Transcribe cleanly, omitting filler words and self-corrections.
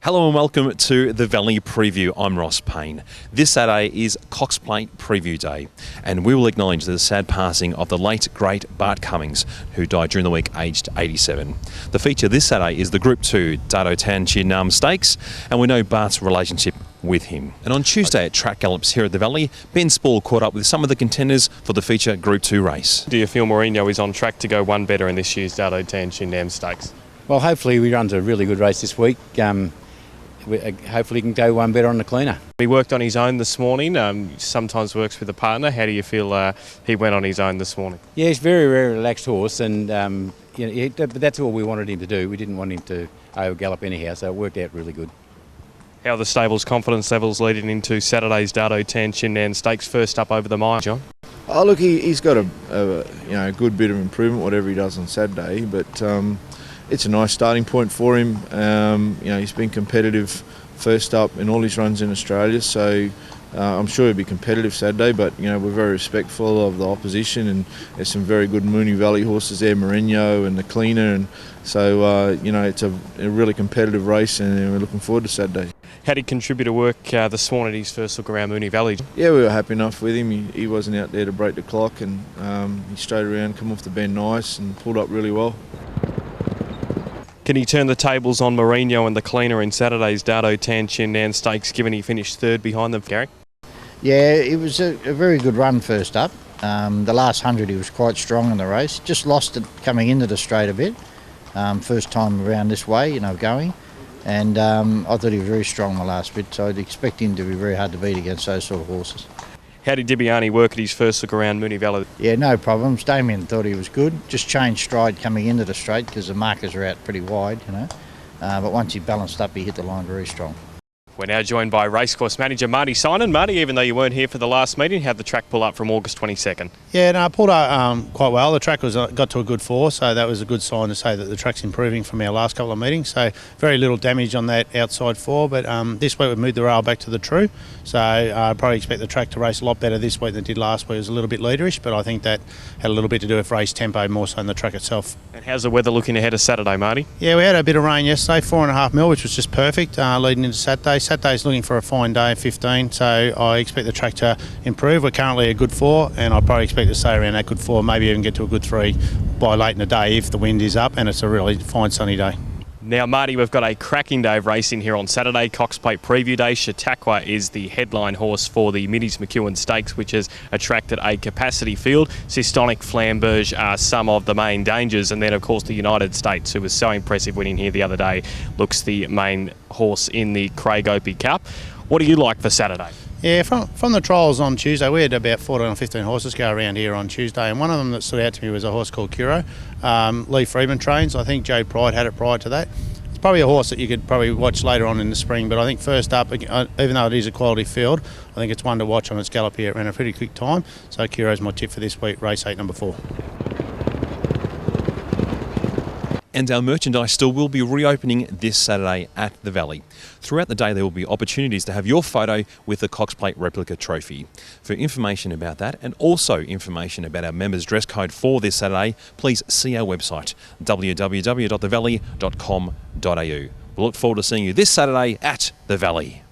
Hello and welcome to the Valley Preview. I'm Ross Payne. This Saturday is Cox Plate Preview Day, and we will acknowledge the sad passing of the late, great Bart Cummings, who died during the week aged 87. The feature this Saturday is the Group 2 Dado Tan Chin Nam Stakes, and we know Bart's relationship with him. And on Tuesday at Track Gallops here at the Valley, Ben Spall caught up with some of the contenders for the feature Group 2 race. Do you feel Mourinho is on track to go one better in this year's Dado Tan Chin Nam Stakes? Well, hopefully he runs a really good race this week. Hopefully he can go one better on the cleaner. He worked on his own this morning, sometimes works with a partner. How do you feel he went on his own this morning? Yeah, he's a very, very relaxed horse, and but that's all we wanted him to do. We didn't want him to over-gallop anyhow, so it worked out really good. How are the stable's confidence levels leading into Saturday's Dado Tan Chin Nam Stakes first up over the mile, John? Oh, look, he's got a good bit of improvement, whatever he does on Saturday, but it's a nice starting point for him. He's been competitive first up in all his runs in Australia, so I'm sure he'll be competitive Saturday, but we're very respectful of the opposition, and there's some very good Moonee Valley horses there, Mourinho and the Cleaner, and so it's a really competitive race, and we're looking forward to Saturday. How did contributor work this morning at his first look around Moonee Valley? Yeah, we were happy enough with him. He wasn't out there to break the clock, and he straight around, come off the bend nice, and pulled up really well. Can he turn the tables on Mourinho and the Cleaner in Saturday's Dado Tan Chin Nam Stakes, given he finished third behind them, Gary? Yeah, it was a very good run first up. The last 100 he was quite strong in the race. Just lost it coming into the straight a bit. First time around this way, going. And I thought he was very strong in the last bit, so I'd expect him to be very hard to beat against those sort of horses. How did Dibiani work at his first look around Moonee Valley? Yeah, no problems. Damien thought he was good. Just changed stride coming into the straight because the markers are out pretty wide, But once he balanced up, he hit the line very strong. We're now joined by racecourse manager Marty Synan. Marty, even though you weren't here for the last meeting, how'd the track pull up from August 22nd? Yeah, no, it pulled up quite well. The track got to a good 4, so that was a good sign to say that the track's improving from our last couple of meetings. So very little damage on that outside 4, but this week we've moved the rail back to the true. So I probably expect the track to race a lot better this week than it did last week. It was a little bit leaderish, but I think that had a little bit to do with race tempo more so than the track itself. And how's the weather looking ahead of Saturday, Marty? Yeah, we had a bit of rain yesterday, 4.5 mil, which was just perfect leading into Saturday. Saturday's looking for a fine day, 15, so I expect the track to improve. We're currently a good 4, and I probably expect to stay around that good 4, maybe even get to a good 3 by late in the day if the wind is up and it's a really fine sunny day. Now, Marty, we've got a cracking day of racing here on Saturday, Cox Plate Preview Day. Chautauqua is the headline horse for the Middies McEwen Stakes, which has attracted a capacity field. Systonic, Flamberge are some of the main dangers, and then, of course, the United States, who was so impressive winning here the other day, looks the main horse in the Craig Opie Cup. What do you like for Saturday? Yeah, from the trials on Tuesday, we had about 14 or 15 horses go around here on Tuesday, and one of them that stood out to me was a horse called Curo. Lee Freeman trains. I think Joe Pride had it prior to that. It's probably a horse that you could probably watch later on in the spring, but I think first up, even though it is a quality field, I think it's one to watch on its gallop here. It ran a pretty quick time, so Curo's my tip for this week, race 8, number 4. And our merchandise store will be reopening this Saturday at the Valley. Throughout the day there will be opportunities to have your photo with the Cox Plate replica trophy. For information about that, and also information about our members' dress code for this Saturday, please see our website, www.thevalley.com.au. We look forward to seeing you this Saturday at the Valley.